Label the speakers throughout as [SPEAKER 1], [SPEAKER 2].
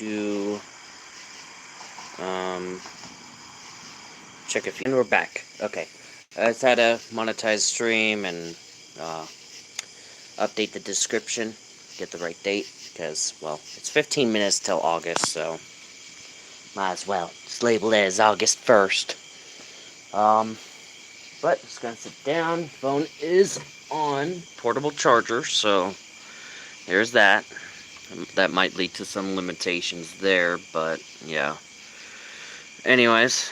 [SPEAKER 1] to check if and we're back. Okay, I just had a monetized stream and update the description, get the right date, because, well, it's 15 minutes till August, so might as well just label it as August 1st. But just gonna sit down. Phone is on portable charger, so there's that. That might lead to some limitations there, but yeah. Anyways,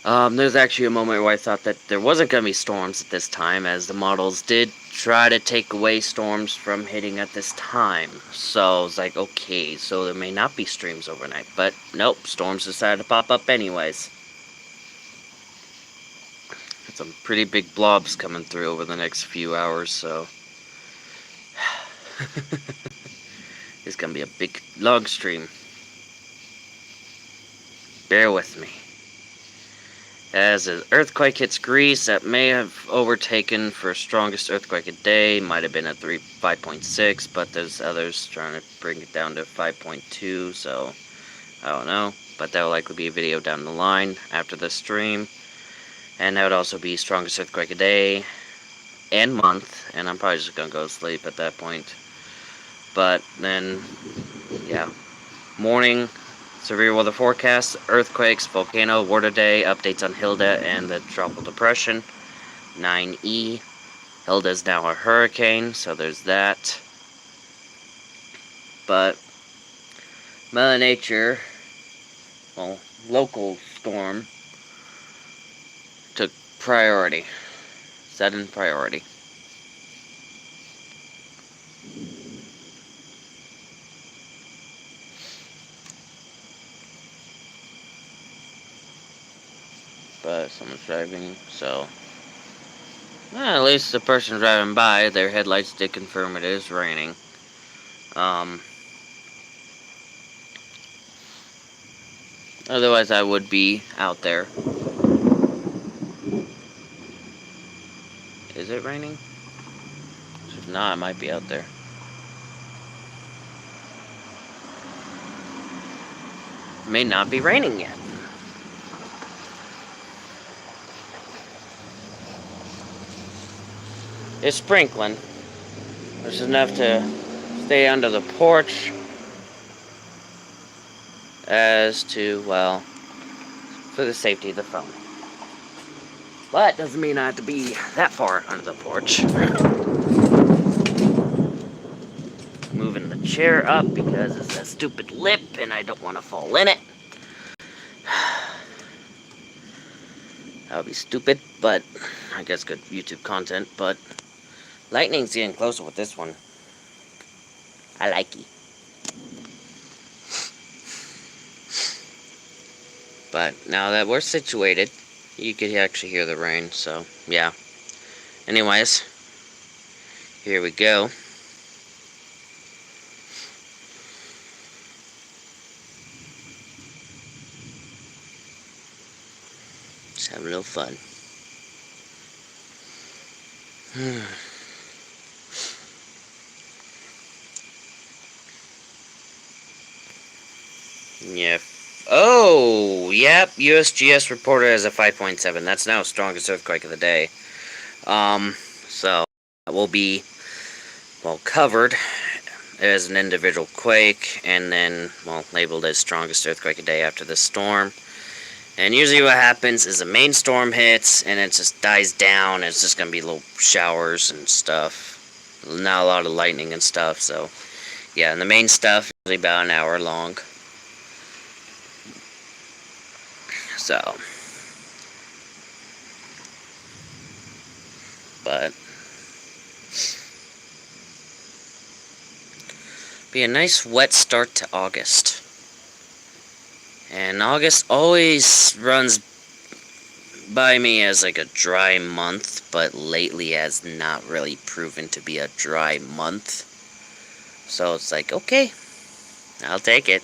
[SPEAKER 1] there's actually a moment where I thought that there wasn't going to be storms at this time, as the models did try to take away storms from hitting at this time. So I was like, okay, so there may not be streams overnight. But nope, storms decided to pop up anyways. Some pretty big blobs coming through over the next few hours, so it's going to be a big log stream. Bear with me. As an earthquake hits Greece, that may have overtaken for strongest earthquake a day. Might have been at 5.6, but there's others trying to bring it down to 5.2, so I don't know. But that will likely be a video down the line after the stream. And that would also be strongest earthquake a day and month, and I'm probably just going to go to sleep at that point. But then, yeah, morning. Severe weather forecast, earthquakes, volcano, water day, updates on Hilda and the tropical depression. 9E. Hilda's now a hurricane, so there's that. But Mother Nature, well, local storm, took priority. Sudden priority. But someone's driving, so well, at least the person driving by, their headlights did confirm it is raining. Otherwise I would be out there. Is it raining? If not, I might be out there. It may not be raining yet. It's sprinkling. There's enough to stay under the porch as to, well, for the safety of the phone. But doesn't mean I have to be that far under the porch. Moving the chair up because it's a stupid lip and I don't want to fall in it. That would be stupid, but I guess good YouTube content, but lightning's getting closer with this one. I like it. But now that we're situated, you could actually hear the rain, so yeah. Anyways, here we go. Just having a little fun. Yeah. Oh, yep. USGS reported as a 5.7. That's now strongest earthquake of the day. So that will be, well, covered as an individual quake, and then, well, labeled as strongest earthquake a day after the storm. And usually what happens is the main storm hits, and it just dies down, and it's just going to be little showers and stuff. Not a lot of lightning and stuff, so yeah, and the main stuff is usually about an hour long. So, but be a nice wet start to August. And August always runs by me as like a dry month, but lately has not really proven to be a dry month. So it's like, okay, I'll take it.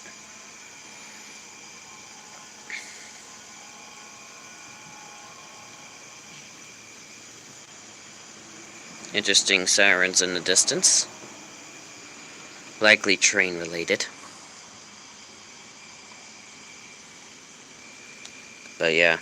[SPEAKER 1] Interesting sirens in the distance. Likely train related. But yeah.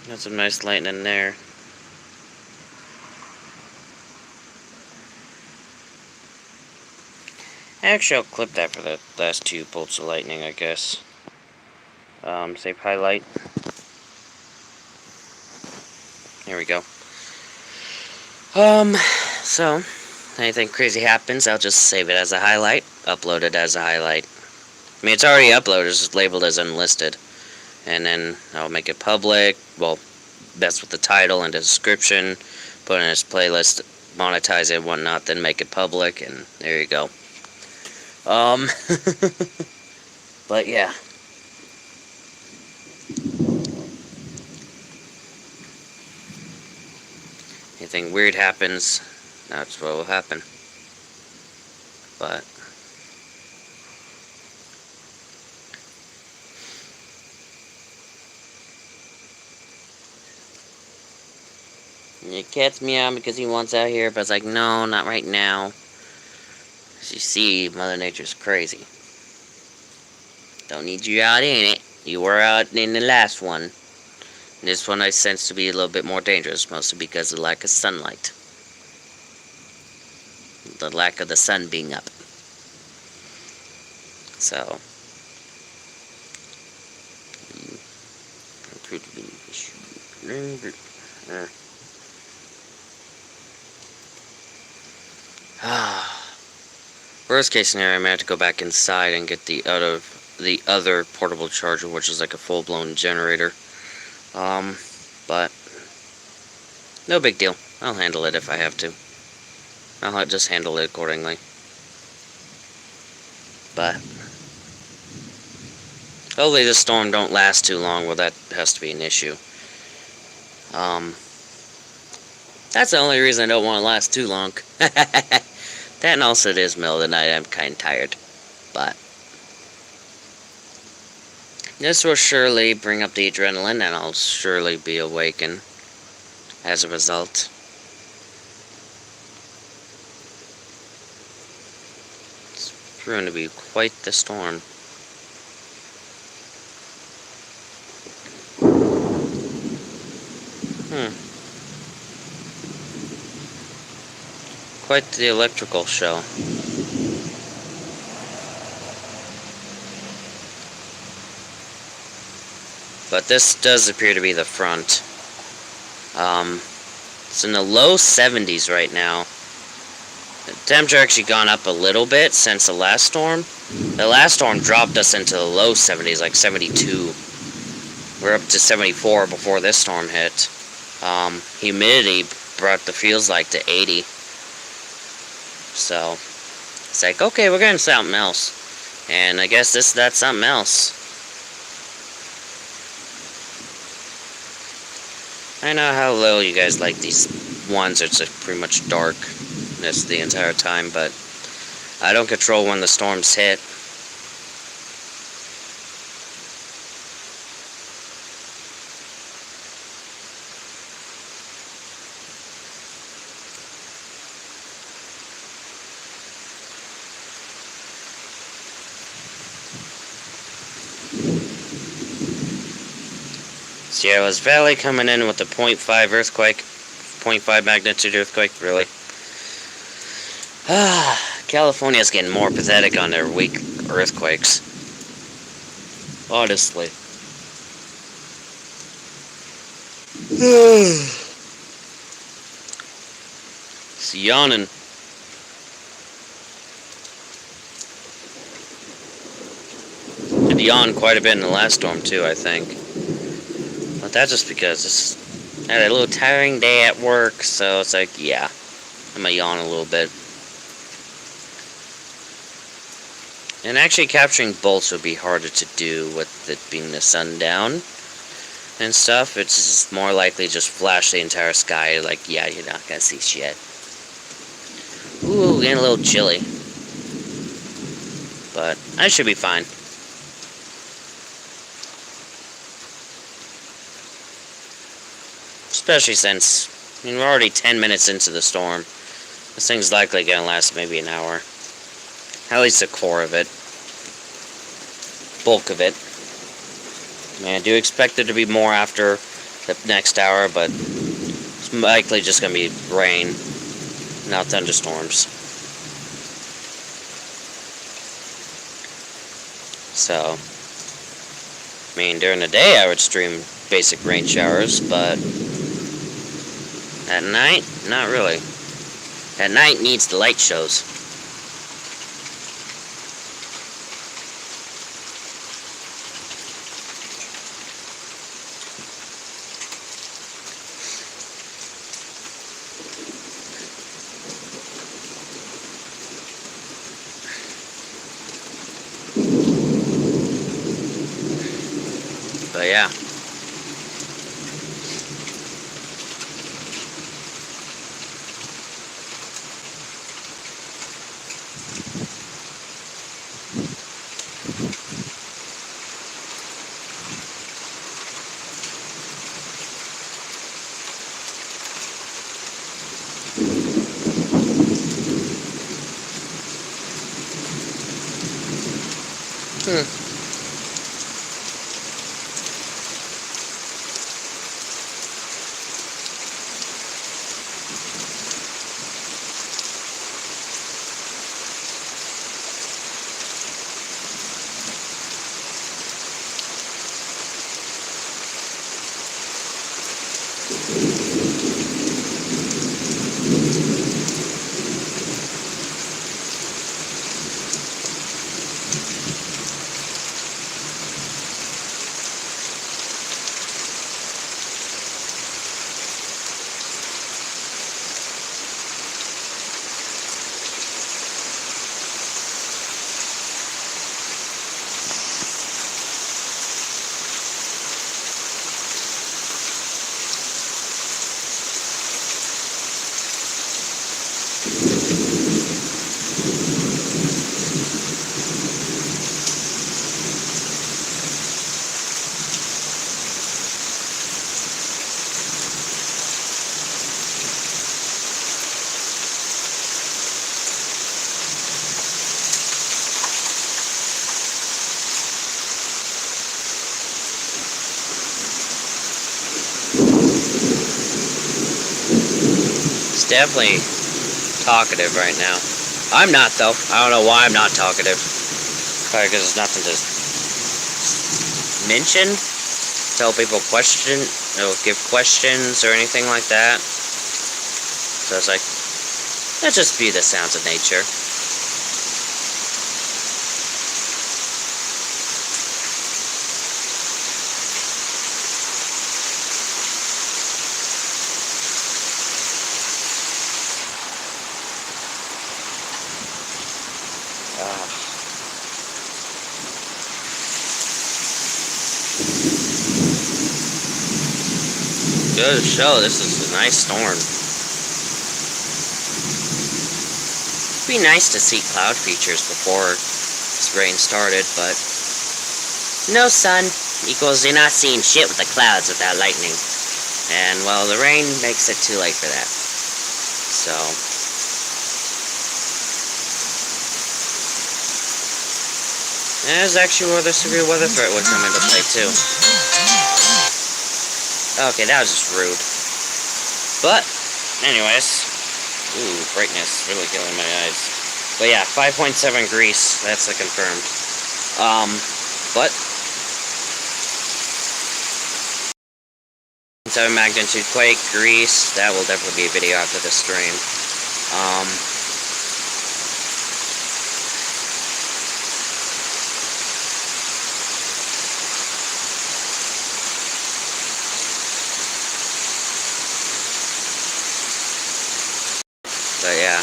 [SPEAKER 1] Got some nice lightning there. Actually, I'll clip that for the last 2 bolts of lightning, I guess. Save highlight. Here we go. So, anything crazy happens, I'll just save it as a highlight, upload it as a highlight. I mean, it's already uploaded, it's just labeled as unlisted. And then I'll make it public, well, that's with the title and the description, put it in its playlist, monetize it and whatnot, then make it public, and there you go. But yeah. Anything weird happens, that's what will happen. But your cat's meowing because he wants out here, but it's like, no, not right now. As you see, Mother Nature's crazy. Don't need you out in it. You were out in the last one. This one I sense to be a little bit more dangerous, mostly because of the lack of sunlight. The lack of the sun being up. So. Worst case scenario, I may have to go back inside and get the other portable charger, which is like a full-blown generator. But no big deal. I'll handle it if I have to. I'll just handle it accordingly. But hopefully the storm don't last too long. Well, that has to be an issue. That's the only reason I don't want to last too long. That and also it is middle of the night. I'm kind of tired. But this will surely bring up the adrenaline, and I'll surely be awakened as a result. It's going to be quite the storm. Quite the electrical show. But this does appear to be the front. It's in the low 70s right now. The temperature actually gone up a little bit since the last storm. The last storm dropped us into the low 70s, like 72. We're up to 74 before this storm hit. Humidity brought the feels like to 80. So, it's like, okay, we're getting something else. And I guess that's something else. I know how little you guys like these ones. It's pretty much darkness the entire time, but I don't control when the storms hit. Sierra's Valley coming in with a 0.5 earthquake. 0.5 magnitude earthquake, really. California's getting more pathetic on their weak earthquakes. Honestly. It's yawning. It yawned quite a bit in the last storm, too, I think. But that's just because I had a little tiring day at work, so it's like, yeah, I'm gonna yawn a little bit. And actually capturing bolts would be harder to do with it being the sun down and stuff. It's just more likely just flash the entire sky, like, yeah, you're not gonna see shit. Ooh, getting a little chilly. but I should be fine. Especially since, I mean, we're already 10 minutes into the storm. This thing's likely gonna last maybe an hour. At least the core of it. Bulk of it. I mean, I do expect there to be more after the next hour, but it's likely just gonna be rain, not thunderstorms. So, I mean, during the day I would stream basic rain showers, but at night, not really. At night needs the light shows. But yeah. Definitely talkative right now. I'm not, though. I don't know why I'm not talkative. Probably because there's nothing to mention. Tell people give questions or anything like that. So it's like, let's just be the sounds of nature. Good to show. This is a nice storm. It'd be nice to see cloud features before this rain started, but no sun equals you're not seeing shit with the clouds without lightning. And, well, the rain makes it too late for that. So, there's actually where the severe weather threat would come into play, too. Okay, that was just rude. But, anyways. Ooh, brightness. Really killing my eyes. But yeah, 5.7 Greece. That's the confirmed. But 7 magnitude quake, Greece. That will definitely be a video after this stream. But yeah.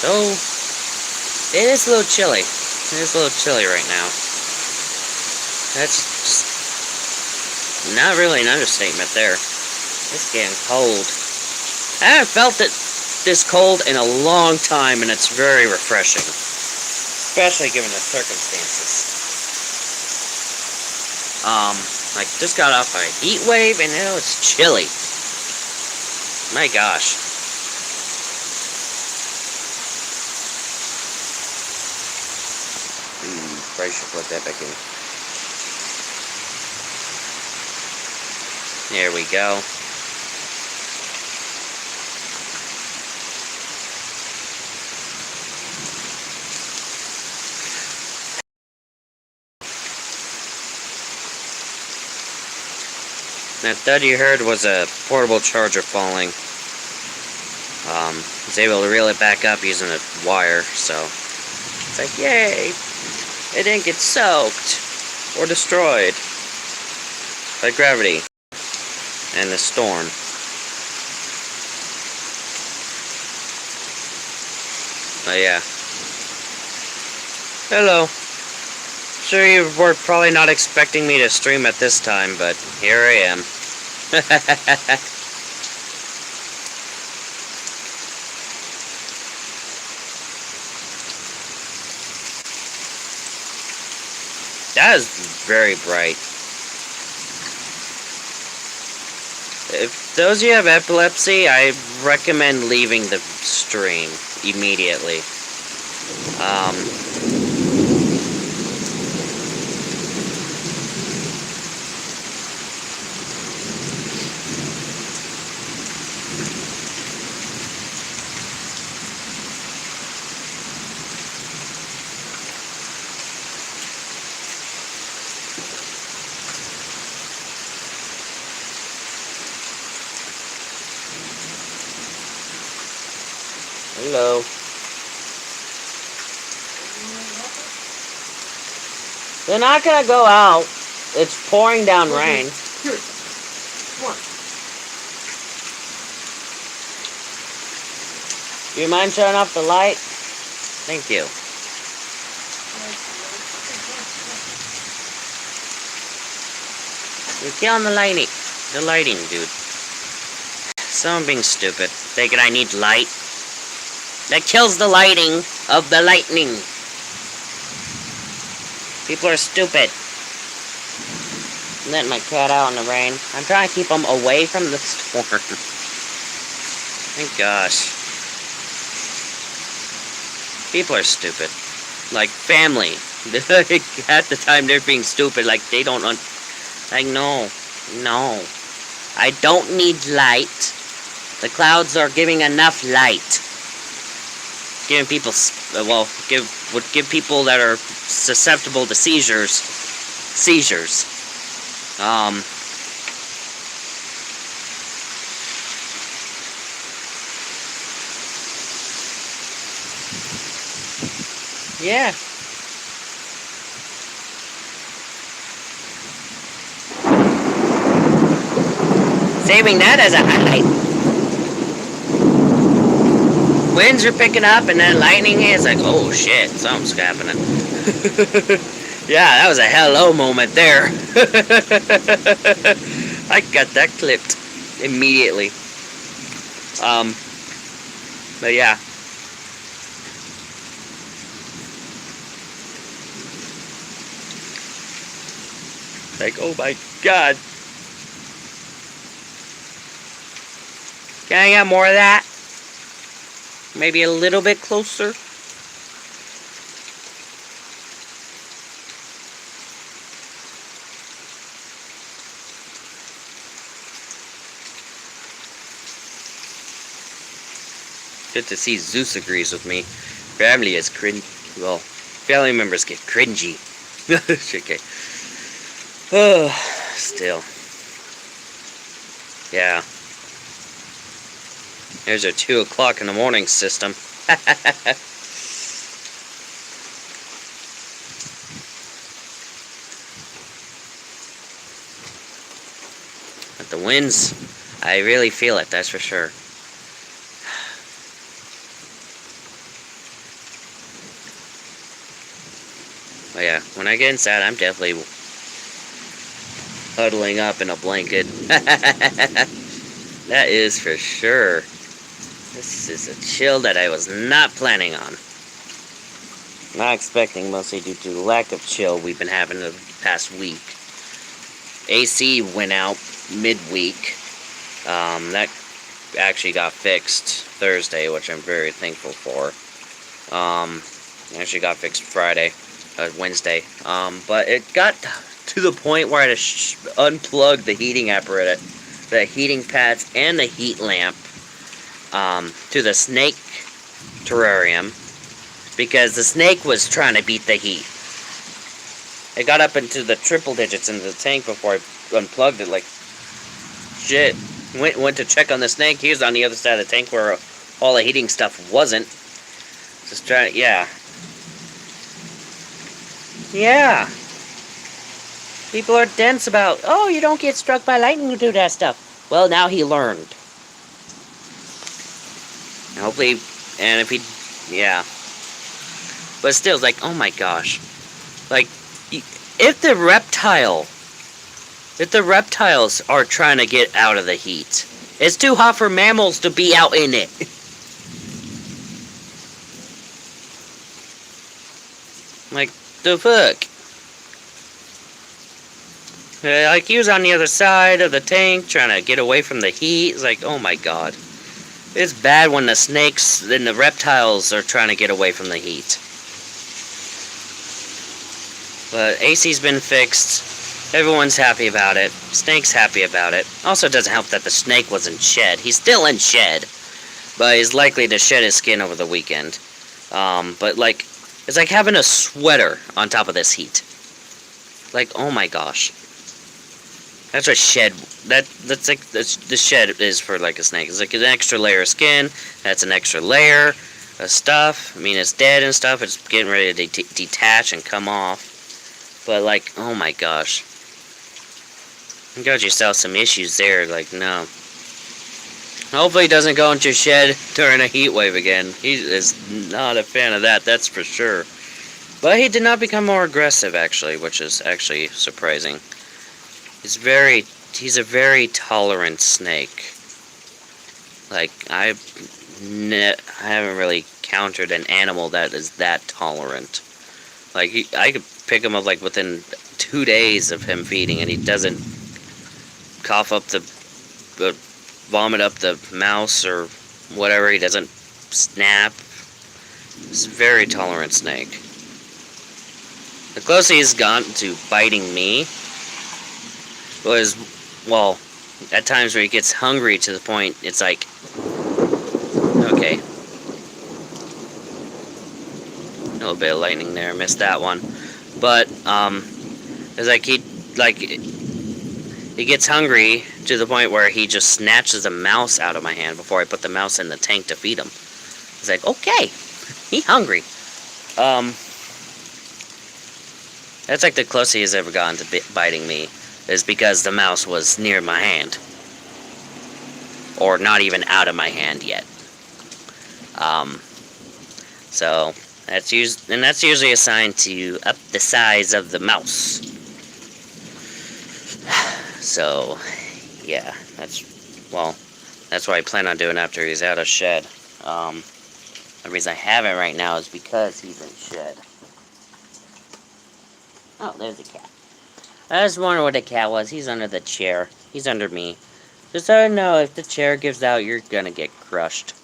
[SPEAKER 1] So, it is a little chilly. It is a little chilly right now. That's just not really an understatement there. It's getting cold. I haven't felt it this cold in a long time, and it's very refreshing. Especially given the circumstances. Like, just got off a heat wave, and now it's chilly. My gosh. Probably should plug that back in. There we go. That thud you heard was a portable charger falling. Was able to reel it back up using a wire, so it's like, yay! It didn't get soaked or destroyed by gravity and the storm. But yeah. Hello. Sure, you were probably not expecting me to stream at this time, but here I am. That is very bright. If those of you have epilepsy, I recommend leaving the stream immediately. Hello. They're not gonna go out. It's pouring down rain.
[SPEAKER 2] Here. Come on.
[SPEAKER 1] Do you mind shutting off the light? Thank you. You're killing the lighting, dude. Someone being stupid. Thinking I need light. That kills the lighting of the lightning. People are stupid. I'm letting my cat out in the rain. I'm trying to keep them away from the storm. Thank gosh. People are stupid. Like family. At the time they're being stupid. Like they don't like no. I don't need light. The clouds are giving enough light. Giving people, would give people that are susceptible to seizures. Yeah. Saving that as a highlight. Winds are picking up and then lightning hits. Like, oh shit, something's happening. Yeah, that was a hello moment there. I got that clipped immediately. But yeah. Like, oh my god. Can I get more of that? Maybe a little bit closer. Good to see Zeus agrees with me. Family is cringe. Well, family members get cringy. Okay. Still. Yeah. There's our 2 o'clock in the morning system. But the winds, I really feel it, that's for sure. But yeah, when I get inside, I'm definitely huddling up in a blanket. That is for sure. This is a chill that I was not planning on. Not expecting, mostly due to the lack of chill we've been having the past week. AC went out midweek. That actually got fixed Thursday, which I'm very thankful for. Actually got fixed Wednesday. But it got to the point where I had to unplug the heating apparatus, the heating pads, and the heat lamp to the snake terrarium, because the snake was trying to beat the heat. It got up into the triple digits in the tank before I unplugged it. Like, shit. Went to check on the snake. He was on the other side of the tank where all the heating stuff wasn't. Just trying, yeah. Yeah. People are dense about, oh, you don't get struck by lightning to do that stuff. Well, now he learned. And hopefully, and if he, yeah. But still, it's like, oh my gosh. Like, if the reptiles are trying to get out of the heat, it's too hot for mammals to be out in it. Like, the fuck? Like, he was on the other side of the tank trying to get away from the heat. It's like, oh my god. It's bad when the snakes and the reptiles are trying to get away from the heat. But AC's been fixed. Everyone's happy about it. Snake's happy about it. Also, it doesn't help that the snake was in shed. He's still in shed, but he's likely to shed his skin over the weekend. But like, it's like having a sweater on top of this heat. Like, oh my gosh. That's what shed. That's like the shed is for like a snake. It's like an extra layer of skin. That's an extra layer of stuff. I mean, it's dead and stuff. It's getting ready to detach and come off. But like, oh my gosh. You got yourself some issues there, like, no. Hopefully he doesn't go into shed during a heat wave again. He is not a fan of that, that's for sure. But he did not become more aggressive, actually, which is actually surprising. He's a very tolerant snake. Like, I haven't really encountered an animal that is that tolerant. Like, I could pick him up, like, within 2 days of him feeding, and he doesn't cough up vomit up the mouse or whatever. He doesn't snap. He's a very tolerant snake. The closest he's gotten to biting me was, well, at times where he gets hungry to the point it's like, okay. A little bit of lightning there, missed that one. But, it's like he gets hungry to the point where he just snatches a mouse out of my hand before I put the mouse in the tank to feed him. It's like, okay, he's hungry. That's like the closest he's ever gotten to biting me, is because the mouse was near my hand. Or not even out of my hand yet. So, that's usually a sign to up the size of the mouse. So, yeah, that's what I plan on doing after he's out of shed. The reason I haven't right now is because he's in shed. Oh, there's a cat. I just wonder what the cat was. He's under the chair. He's under me. Just so I know, if the chair gives out, you're gonna get crushed.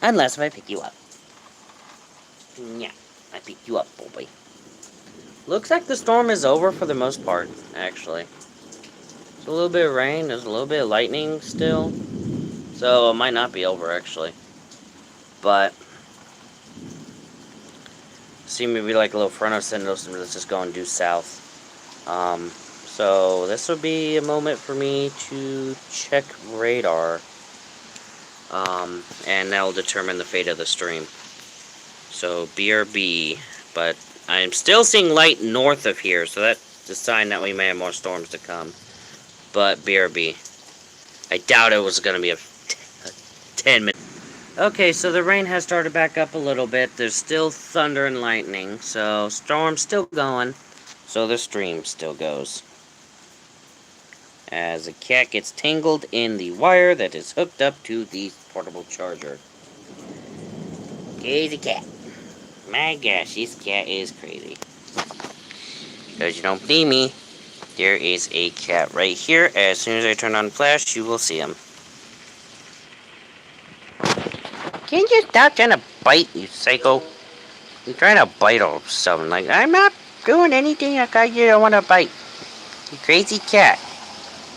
[SPEAKER 1] Unless if I pick you up. Yeah, I pick you up, boy. Looks like the storm is over for the most part, actually. There's a little bit of rain, there's a little bit of lightning still. So it might not be over, actually. But seem to be like a little frontal syndrome that's just going due south. So this will be a moment for me to check radar. And that'll determine the fate of the stream. So BRB, but I'm still seeing light north of here, so that's a sign that we may have more storms to come. But BRB. I doubt it was going to be a 10-minute... Okay, so the rain has started back up a little bit. There's still thunder and lightning, so storm's still going. So the stream still goes. As a cat gets tangled in the wire that is hooked up to the portable charger. Crazy cat. My gosh, this cat is crazy. Because you don't believe me, there is a cat right here. As soon as I turn on flash, you will see him. Can't you stop trying to bite, you psycho? You're trying to bite or something. Like, I'm not doing anything that you don't want to bite. You crazy cat.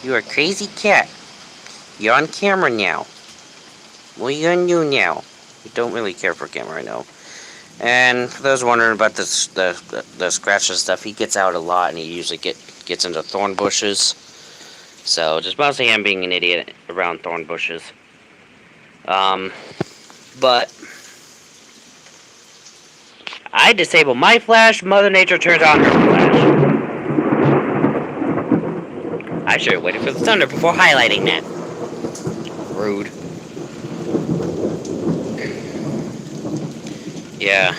[SPEAKER 1] You are a crazy cat. You're on camera now. What are you gonna do now? You don't really care for camera, I know. And for those wondering about the scratches stuff, he gets out a lot, and he usually gets into thorn bushes. So just mostly him being an idiot around thorn bushes. But I disable my flash. Mother Nature turns on her flash. I should have waited for the thunder before highlighting that. Rude. Yeah.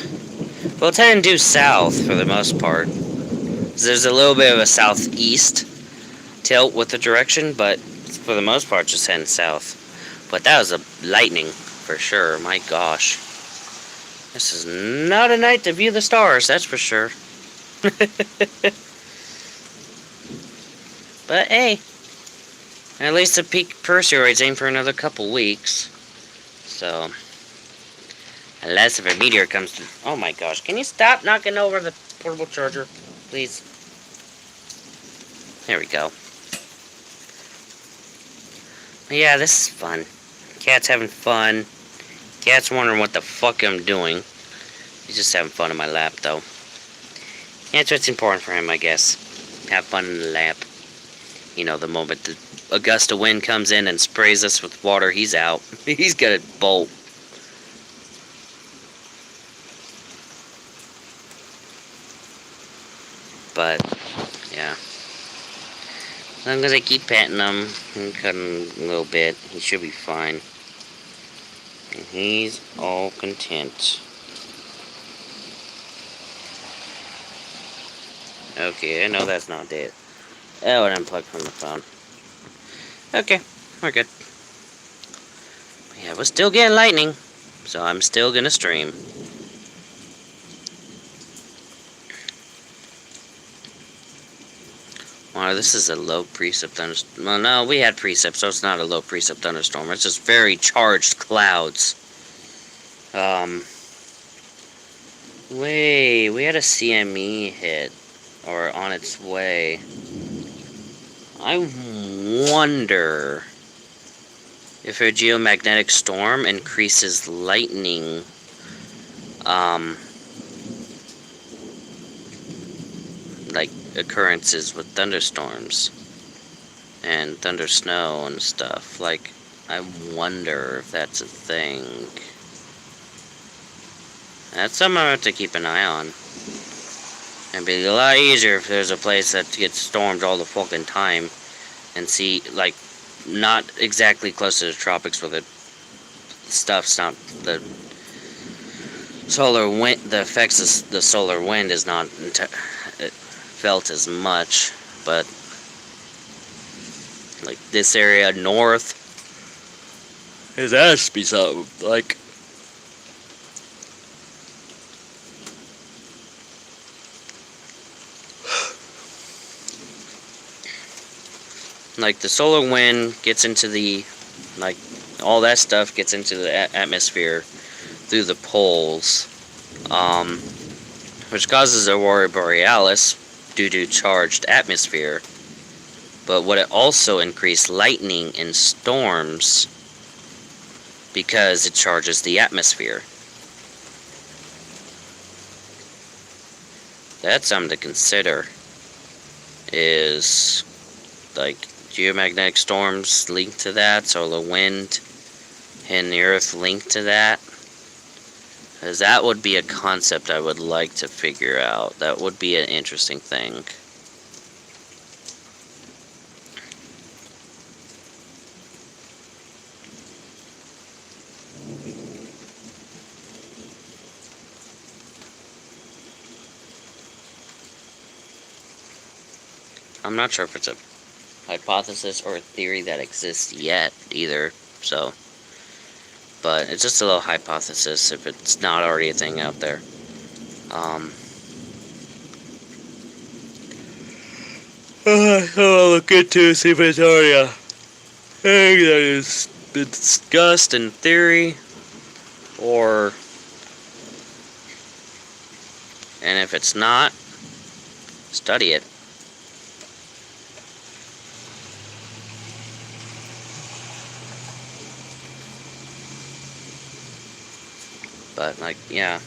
[SPEAKER 1] Well, tend due south for the most part. There's a little bit of a southeast tilt with the direction, but for the most part, just heading south. But that was a lightning for sure. My gosh. This is not a night to view the stars, that's for sure. But hey, at least the peak Perseroids ain't for another couple weeks. So, unless if a meteor comes through. Oh my gosh, can you stop knocking over the portable charger, please? There we go. Yeah, this is fun. Cat's having fun. Cat's wondering what the fuck I'm doing. He's just having fun in my lap, though. That's what's important for him, I guess. Have fun in the lap. You know, the moment the a gust of wind comes in and sprays us with water, he's out. He's gonna bolt. But, yeah. As long as I keep patting him and cutting a little bit, he should be fine. And he's all content. Okay, I know that's not it. Oh, it unplugged from the phone. Okay, we're good. Yeah, we're still getting lightning, so I'm still gonna stream. Wow, this is a low precip thunderstorm. Well, no, we had precip, so it's not a low precip thunderstorm. It's just very charged clouds. We had a CME hit, or on its way. I wonder if a geomagnetic storm increases lightning, like occurrences with thunderstorms and thunder snow and stuff. Like, I wonder if that's a thing. That's something I have to keep an eye on. It'd be a lot easier if there's a place that gets stormed all the fucking time and see, like, not exactly close to the tropics where the stuff's not, the solar wind, the effects of the solar wind is not felt as much, but like this area north, it has to be something like the solar wind gets into the, like, all that stuff gets into the atmosphere through the poles, which causes aurora borealis due to charged atmosphere. But would it also increase lightning and storms because it charges the atmosphere? That's something to consider. Is, like, geomagnetic storms linked to that, solar wind and the earth linked to that? Because that would be a concept I would like to figure out. That would be an interesting thing. I'm not sure if it's a hypothesis or a theory that exists yet either, so. But it's just a little hypothesis if it's not already a thing out there. I'll look into see if it's already a thing that has been discussed in theory, and if it's not, study it. But, like, yeah.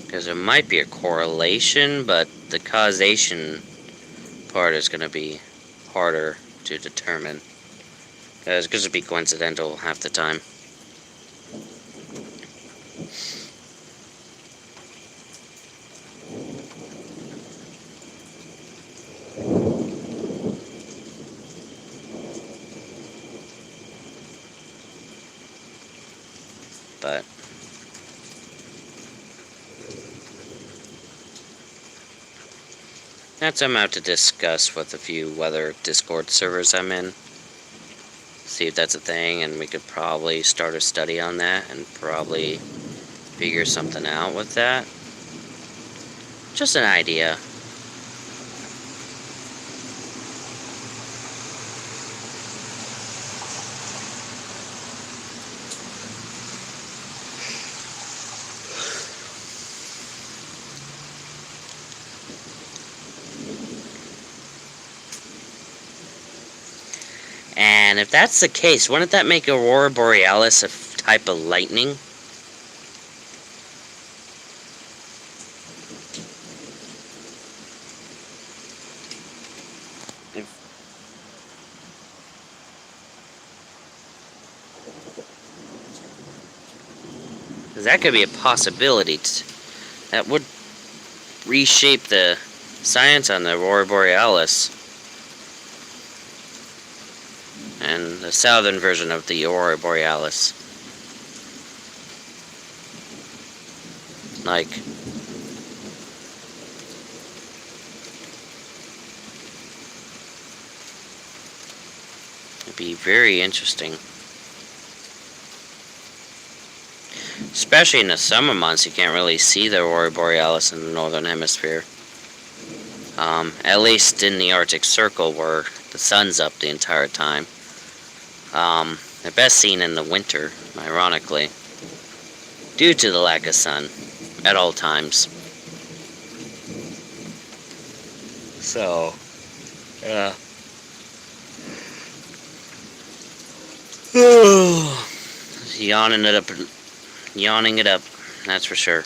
[SPEAKER 1] Because there might be a correlation, but the causation part is going to be harder to determine. It's going to be coincidental half the time. But that's something I have to discuss with a few weather Discord servers I'm in. See if that's a thing, and we could probably start a study on that and probably figure something out with that. Just an idea. And if that's the case, wouldn't that make Aurora Borealis a type of lightning? Because that could be a possibility. That would reshape the science on the Aurora Borealis. And the southern version of the Aurora Borealis. Like, it'd be very interesting. Especially in the summer months, you can't really see the Aurora Borealis in the northern hemisphere. At least in the Arctic Circle, where the sun's up the entire time. They're best seen in the winter, ironically, due to the lack of sun at all times. So, yeah. Yawning it up, that's for sure.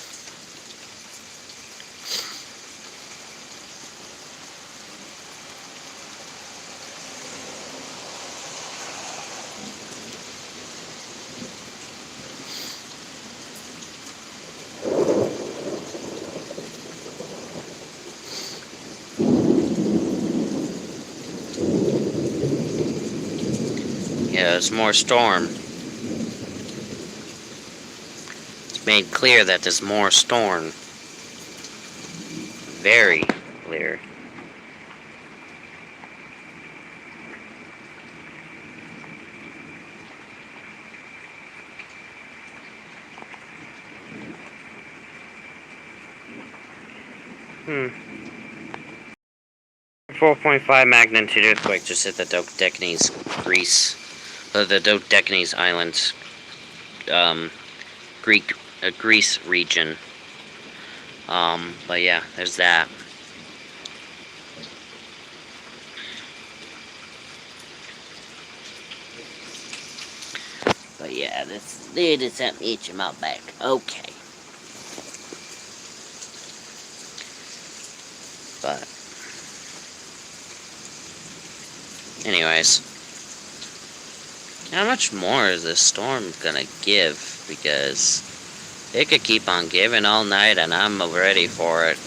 [SPEAKER 1] Yeah, there's more storm. It's made clear that there's more storm. Very clear. Hmm. 4.5 magnitude earthquake just hit the Dodecanese, Greece. The Dodecanese Islands, Greece region. But yeah, there's that. But yeah, they just sent me HML back. Okay. But anyways, how much more is this storm gonna give? Because it could keep on giving all night, and I'm ready for it.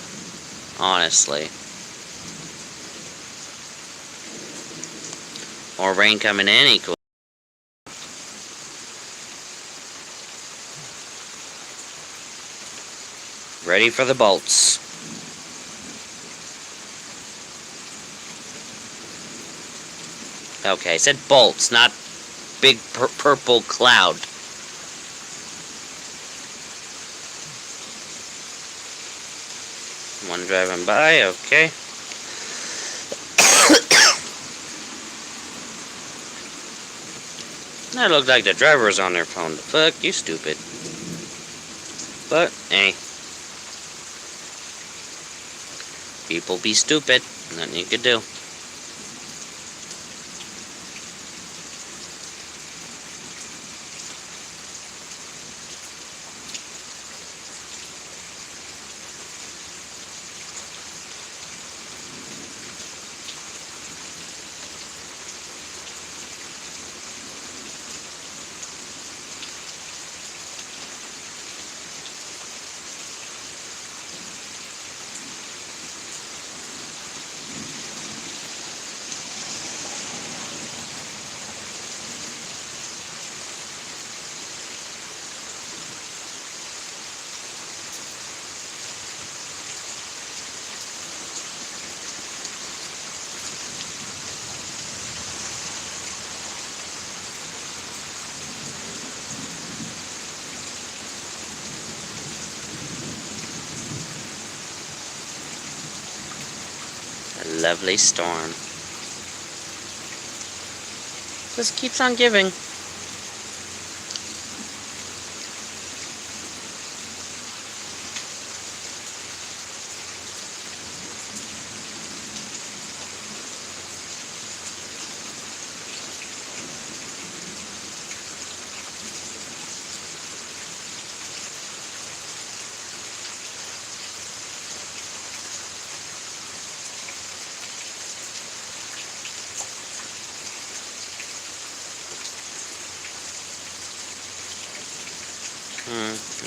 [SPEAKER 1] Honestly. More rain coming in equals. Ready for the bolts. Okay, I said bolts, not big purple cloud. One driving by, okay. That looked like the driver was on their phone. The fuck, you stupid. But, hey. People be stupid. Nothing you could do. A lovely storm. Just keeps on giving.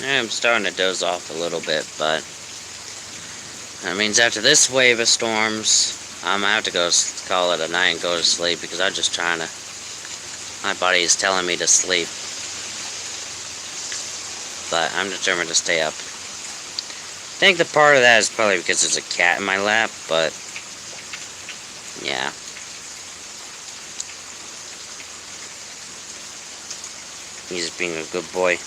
[SPEAKER 1] I'm starting to doze off a little bit, but that means after this wave of storms, I'm gonna have to go call it a night and go to sleep because I'm just trying to. My body is telling me to sleep, but I'm determined to stay up. I think the part of that is probably because there's a cat in my lap, but yeah. He's being a good boy.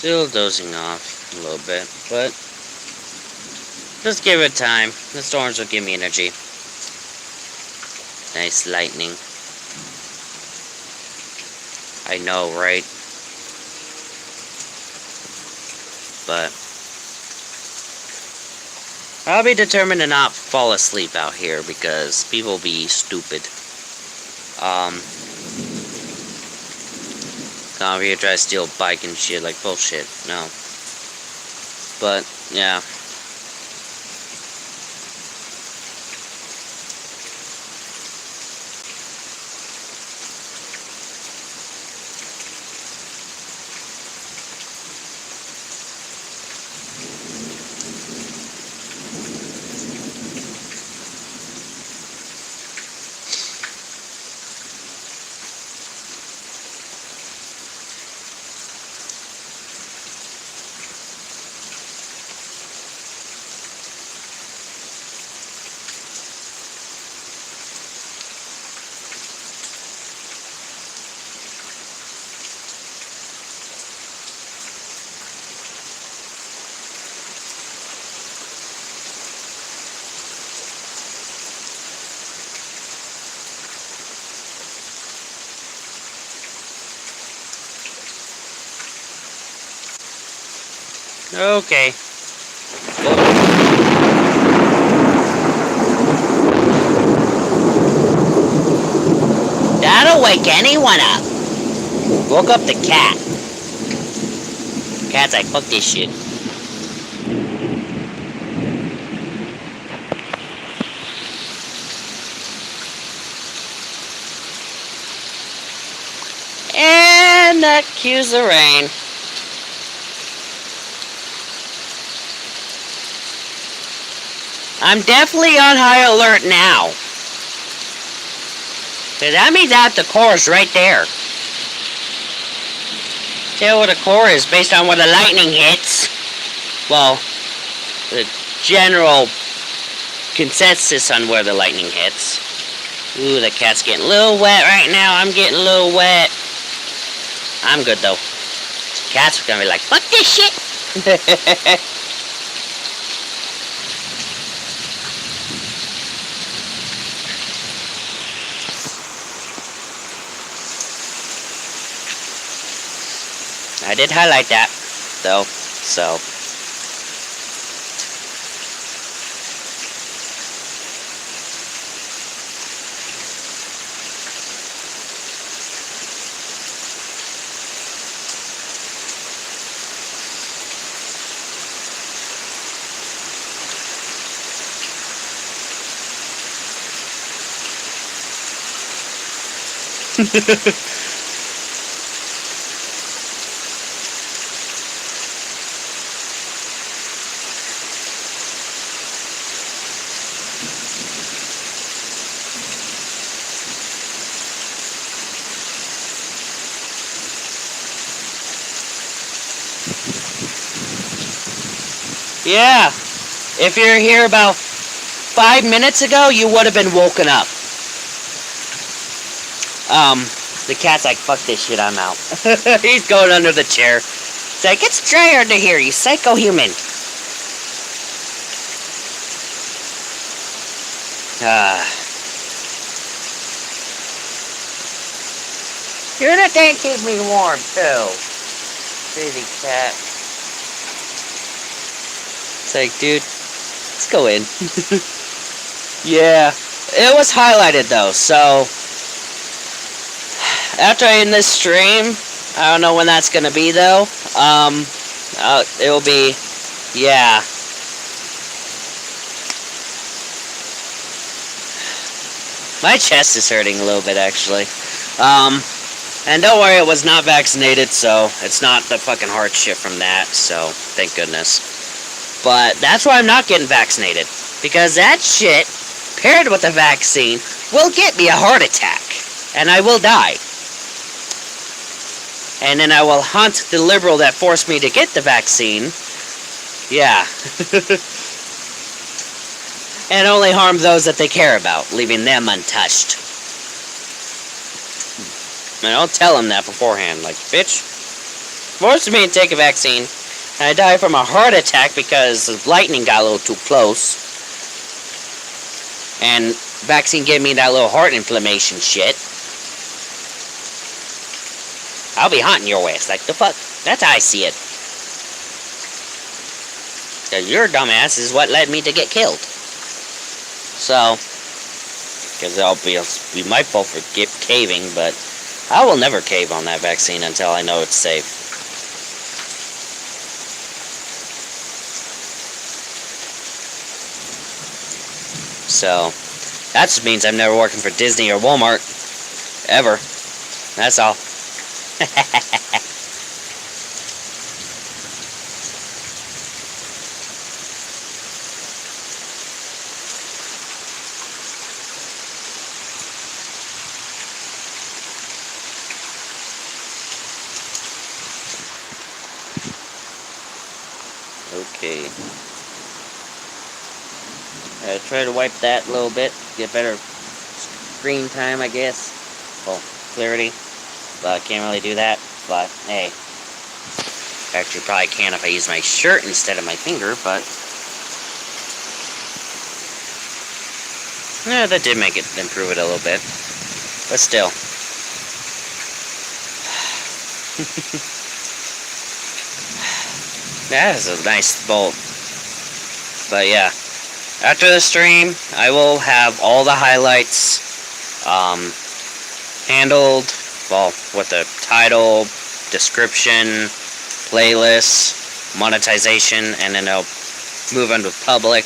[SPEAKER 1] Still dozing off a little bit, but just give it time. The storms will give me energy. Nice lightning. I know, right? But I'll be determined to not fall asleep out here because people be stupid. Come over here, try to steal a bike and shit, like bullshit. No. But, yeah. Okay. That'll wake anyone up. Woke up the cat. Cat's like, fuck this shit. that cues the rain. I'm definitely on high alert now. So that means that the core is right there. Tell where the core is based on where the lightning hits. Well, the general consensus on where the lightning hits. Ooh, the cat's getting a little wet right now. I'm getting a little wet. I'm good though. Cats are gonna be like, fuck this shit. I did highlight that, though, so. Yeah, if you're here about 5 minutes ago, you would have been woken up. The cat's like, fuck this shit, I'm out. He's going under the chair. It's like, it's dry under here, you psycho human. You're the thing keep me warm, too. Crazy cat. It's like, dude, let's go in. Yeah, it was highlighted though, so after I end this stream, I don't know when that's gonna be though. It will be, yeah. My chest is hurting a little bit actually. And don't worry, it was not vaccinated, so it's not the fucking heart shit from that, so thank goodness. But that's why I'm not getting vaccinated. Because that shit, paired with the vaccine, will get me a heart attack. And I will die. And then I will haunt the liberal that forced me to get the vaccine. Yeah. And only harm those that they care about, leaving them untouched. And I'll tell them that beforehand. Like, bitch, forced me to take a vaccine. And I died from a heart attack because the lightning got a little too close. And vaccine gave me that little heart inflammation shit. I'll be haunting your ass. Like, the fuck? That's how I see it. Because your dumbass is what led me to get killed. So, because it'll be my fault for caving, but I will never cave on that vaccine until I know it's safe. So, that just means I'm never working for Disney or Walmart. Ever. That's all. Okay. Try to wipe that a little bit, get better screen time, I guess. Well, clarity. But I can't really do that. But hey, actually probably can if I use my shirt instead of my finger. But yeah, that did make it improve it a little bit. But still. That is a nice bolt. But yeah, after the stream, I will have all the highlights handled, well, with the title, description, playlist, monetization, and then I'll move on to public.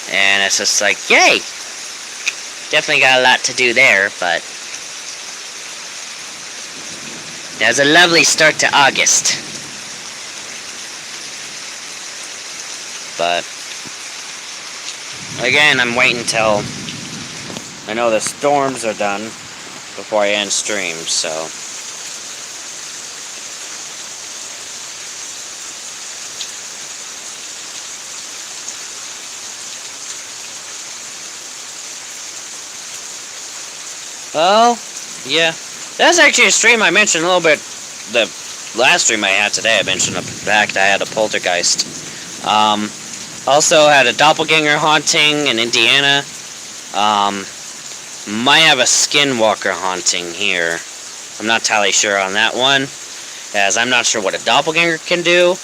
[SPEAKER 1] And it's just like, yay! Definitely got a lot to do there, but That was a lovely start to August. But again, I'm waiting till I know the storms are done before I end stream, so. Well, yeah. That's actually a stream I mentioned a little bit. The last stream I had today, I mentioned the fact I had a poltergeist. Also had a doppelganger haunting in Indiana. Might have a skinwalker haunting here. I'm not entirely sure on that one, as I'm not sure what a doppelganger can do,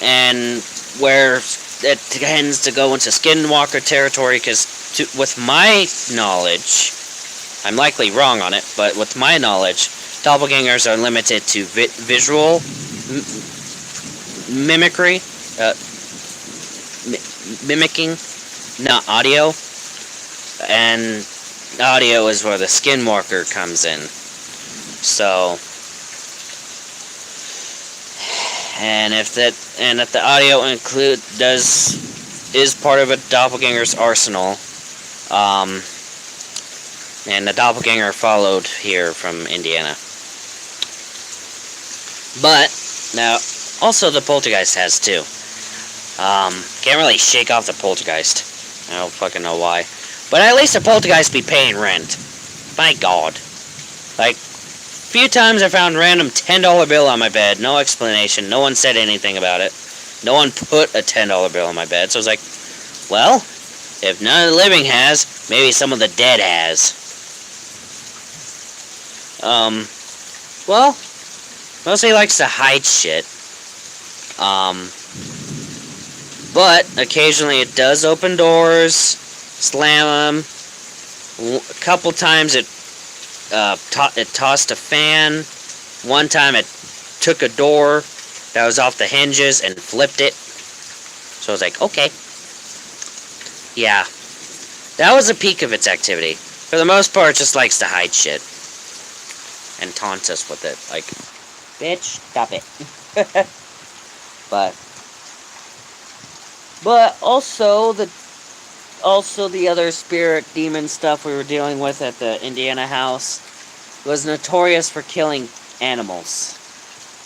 [SPEAKER 1] and where it tends to go into skinwalker territory, because with my knowledge, I'm likely wrong on it, but with my knowledge, doppelgangers are limited to visual mimicry, mimicking, not audio. And audio is where the skinwalker comes in. So, and if the audio is part of a doppelganger's arsenal, and the doppelganger followed here from Indiana. But, now, also the poltergeist has too. Can't really shake off the poltergeist. I don't fucking know why. But at least the poltergeist be paying rent. Thank God. Like, few times I found random $10 bill on my bed. No explanation. No one said anything about it. No one put a $10 bill on my bed. So I was like, well, if none of the living has, maybe some of the dead has. Well, mostly likes to hide shit. But occasionally it does open doors, slam them. A couple times it tossed a fan. One time it took a door that was off the hinges and flipped it. So I was like, okay. Yeah. That was a peak of its activity. For the most part, it just likes to hide shit. And taunts us with it. Like, bitch, stop it. But also the other spirit demon stuff we were dealing with at the Indiana house was notorious for killing animals.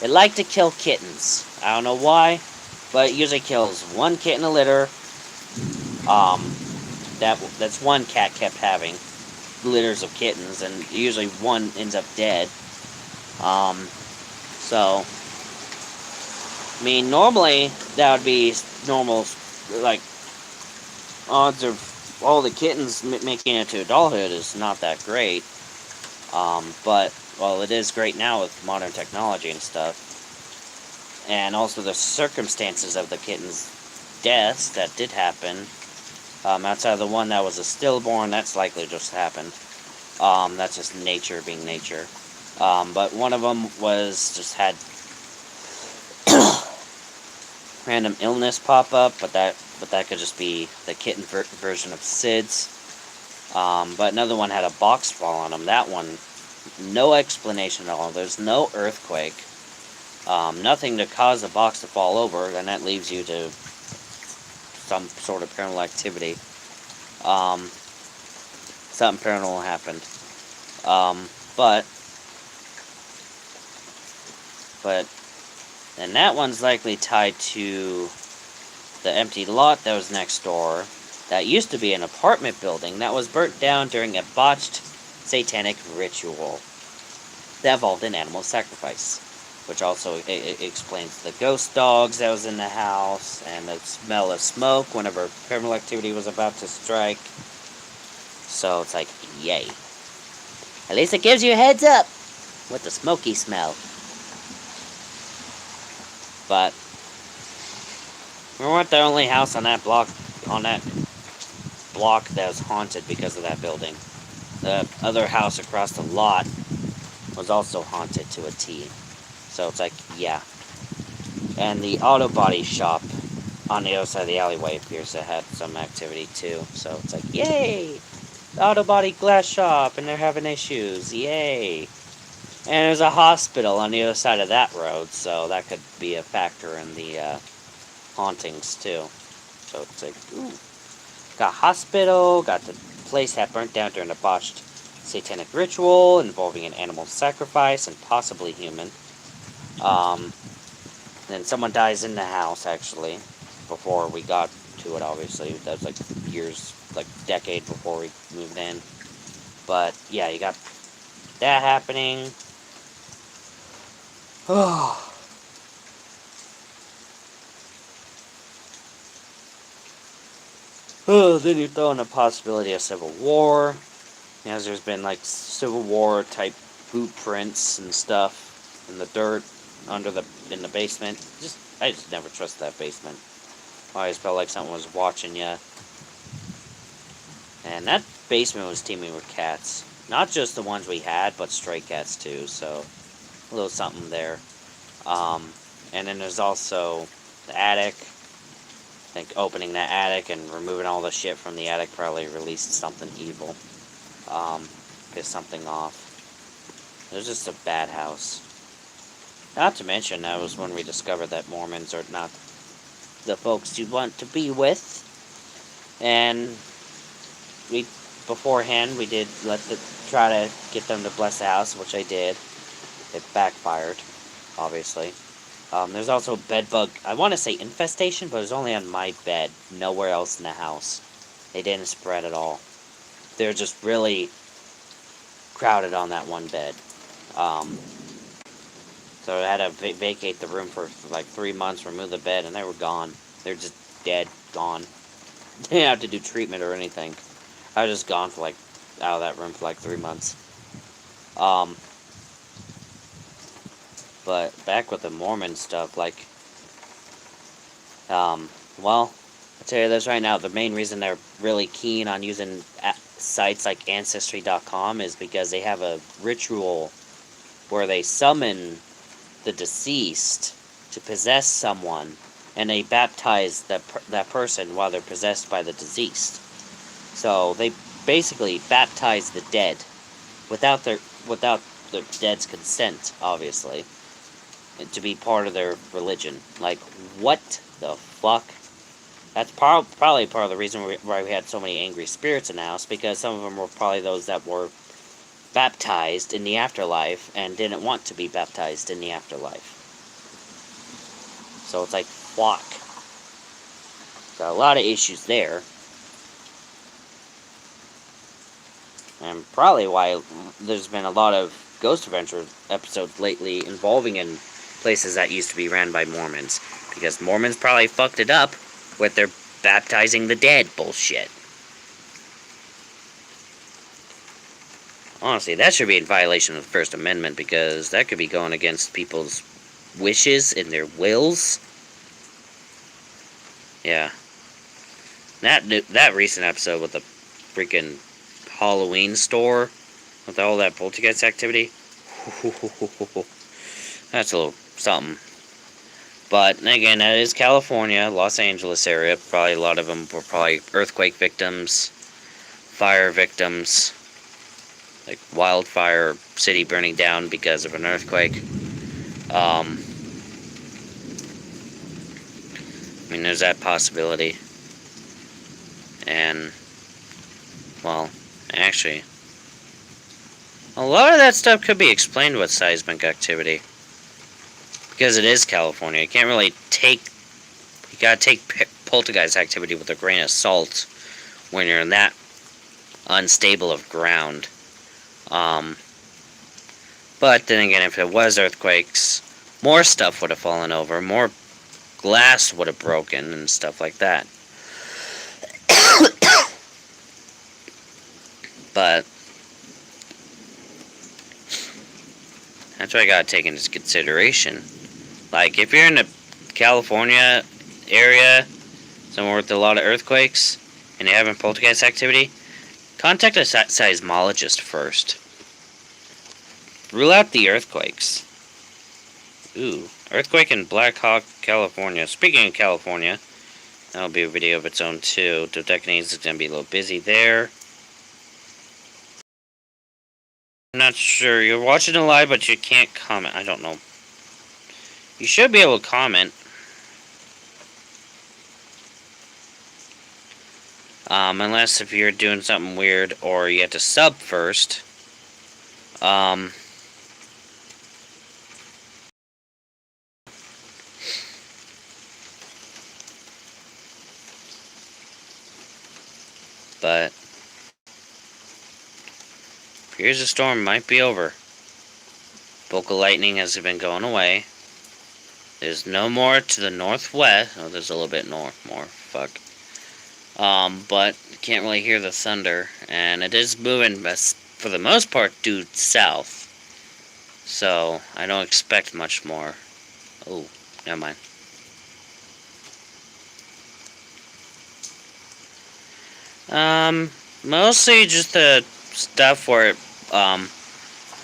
[SPEAKER 1] It liked to kill kittens. I don't know why, but it usually kills one kitten a litter. That's one cat kept having litters of kittens, and usually one ends up dead. So, I mean, normally that would be normal, like, odds of all the kittens making it to adulthood is not that great. But, well, it is great now with modern technology and stuff. And also the circumstances of the kittens' deaths that did happen. Outside of the one that was a stillborn, that's likely just happened. That's just nature being nature. But one of them was just had random illness pop up, but that could just be the kitten version of SIDS. But another one had a box fall on him. That one, no explanation at all. There's no earthquake. Nothing to cause the box to fall over, and that leaves you to some sort of paranormal activity. Something paranormal happened. And that one's likely tied to the empty lot that was next door. That used to be an apartment building that was burnt down during a botched satanic ritual that involved an animal sacrifice. Which also explains the ghost dogs that was in the house, and the smell of smoke whenever paranormal activity was about to strike. So it's like, yay. At least it gives you a heads up with the smoky smell. But we weren't the only house on that block that was haunted because of that building. The other house across the lot was also haunted to a T. So it's like, yeah. And the auto body shop on the other side of the alleyway appears to have some activity too. So it's like, yay! The auto body glass shop, and they're having issues. Yay! And there's a hospital on the other side of that road, so that could be a factor in the hauntings too. So it's like, ooh, got hospital, got the place that burnt down during a botched satanic ritual involving an animal sacrifice and possibly human. Then someone dies in the house, actually, before we got to it, obviously. That was like years, like decade before we moved in. But yeah, you got that happening. Then you throw in the possibility of civil war, as there's been like Civil War type footprints and stuff in the dirt in the basement. I just never trust that basement. I always felt like someone was watching you. And that basement was teeming with cats. Not just the ones we had, but stray cats too, so a little something there. And then there's also the attic. I think opening that attic and removing all the shit from the attic probably released something evil. Pissed something off. It was just a bad house. Not to mention, that was when we discovered that Mormons are not the folks you want to be with. And beforehand, we did try to get them to bless the house, which I did. It backfired, obviously. There's also bedbug, I want to say infestation, but it was only on my bed, nowhere else in the house. They didn't spread at all. They're just really crowded on that one bed. So I had to vacate the room for like 3 months, remove the bed, and they were gone. They're just dead, gone. They didn't have to do treatment or anything. I was just gone for like, out of that room for like 3 months. But back with the Mormon stuff, like, well, I'll tell you this right now, the main reason they're really keen on using sites like Ancestry.com is because they have a ritual where they summon the deceased to possess someone, and they baptize that person while they're possessed by the deceased. So they basically baptize the dead without the dead's consent, obviously, and to be part of their religion. Like, what the fuck? That's probably part of the reason why we had so many angry spirits in the house, because some of them were probably those that were baptized in the afterlife and didn't want to be baptized in the afterlife. So it's like, fuck. Got a lot of issues there. And probably why there's been a lot of Ghost Adventure episodes lately involving in places that used to be ran by Mormons. Because Mormons probably fucked it up with their baptizing the dead bullshit. Honestly, that should be in violation of the First Amendment, because that could be going against people's wishes and their wills. Yeah. That recent episode with the freaking Halloween store with all that poltergeist activity. That's a little something. But again, that is California, Los Angeles area. Probably a lot of them were probably earthquake victims, fire victims, like wildfire city burning down because of an earthquake. I mean, there's that possibility. And, well, actually, a lot of that stuff could be explained with seismic activity. Because it is California. You can't really you gotta take poltergeist activity with a grain of salt when you're in that unstable of ground. But then again, if it was earthquakes, more stuff would have fallen over, more glass would have broken and stuff like that. But that's what I gotta take into consideration. Like, if you're in the California area, somewhere with a lot of earthquakes, and you're having poltergeist activity, contact a seismologist first. Rule out the earthquakes. Ooh, earthquake in Black Hawk, California. Speaking of California, that'll be a video of its own too. Dodecanese is going to be a little busy there. I'm not sure. You're watching it live, but you can't comment. I don't know. You should be able to comment. Unless if you're doing something weird or you have to sub first. But here's the storm might be over. Vocal lightning has been going away. There's no more to the northwest. Oh, there's a little bit more. Fuck. But you can't really hear the thunder, and it is moving for the most part due south. So I don't expect much more. Oh, never mind. Mostly just the stuff where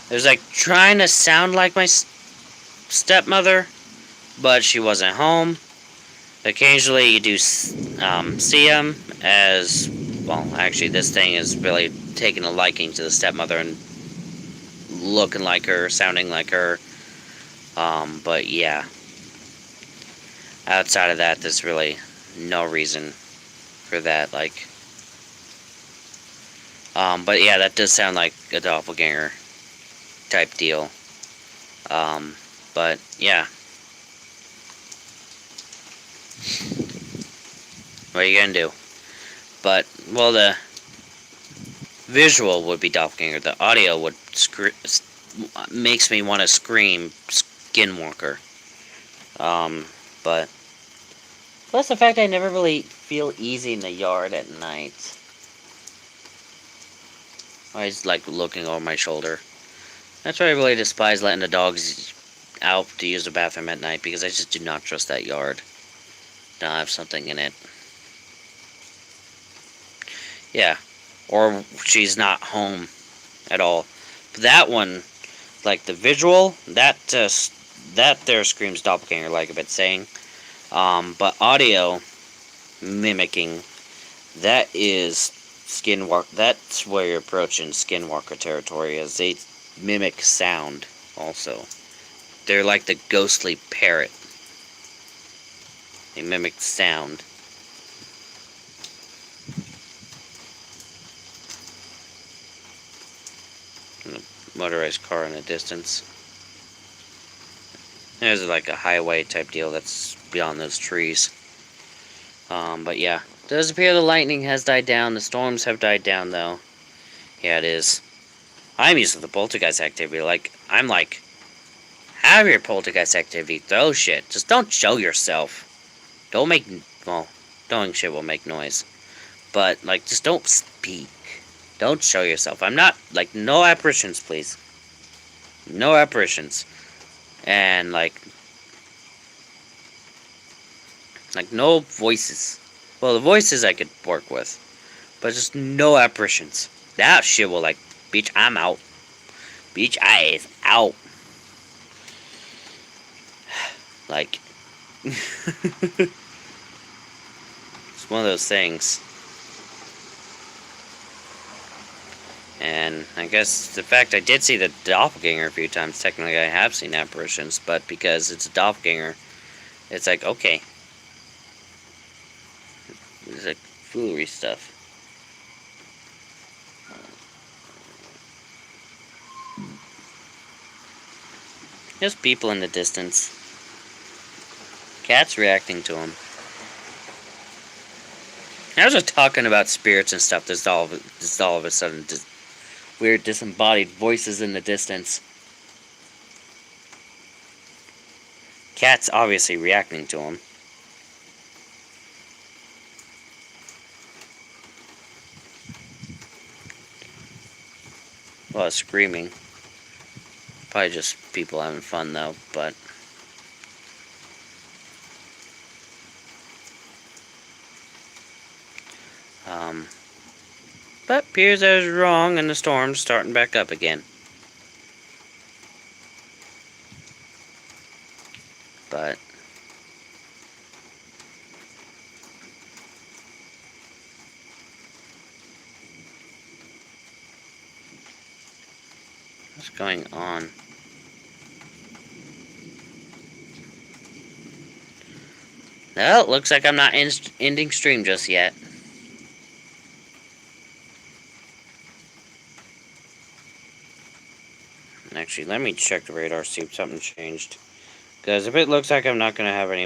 [SPEAKER 1] there's like trying to sound like my stepmother, but she wasn't home. Occasionally you do see them as, well, actually this thing is really taking a liking to the stepmother and looking like her, sounding like her. But yeah. Outside of that, there's really no reason for that, like. But yeah, that does sound like a doppelganger type deal. But yeah. What are you gonna do? But, well, the visual would be doppelganger. The audio would makes me want to scream skinwalker. But plus the fact I never really feel easy in the yard at night. I just like looking over my shoulder. That's why I really despise letting the dogs out to use the bathroom at night, because I just do not trust that yard. Don't have something in it. Yeah. Or she's not home at all. But that one, like the visual, that there screams doppelganger, like I've been saying. But audio mimicking, that is skinwalker. That's where you're approaching skinwalker territory, as they mimic sound also. They're like the ghostly parrot. They mimic sound. And a motorized car in the distance. There's like a highway type deal that's beyond those trees. But yeah. It does appear the lightning has died down. The storms have died down, though. Yeah, it is. I'm used to the poltergeist activity. I'm like, have your poltergeist activity. Throw shit. Just don't show yourself. Don't make, well, throwing shit will make noise. But, like, just don't speak. Don't show yourself. I'm not, like, no apparitions, please. No apparitions. And, like, no voices. Well, the voices I could work with. But just no apparitions. That shit will, like, bitch, I'm out. Bitch, I is out. Like, it's one of those things. And I guess the fact I did see the doppelganger a few times, technically I have seen apparitions, but because it's a doppelganger, it's like, okay. It's like foolery stuff. Just people in the distance. Cats reacting to them. I was just talking about spirits and stuff. There's all of a sudden weird disembodied voices in the distance. Cats obviously reacting to them. A lot of screaming. Probably just people having fun though, but but appears I was wrong and the storm's starting back up again. But What's going on? Well, looks like I'm not ending stream just yet. Actually, let me check the radar, see if something changed. Because if it looks like I'm not going to have any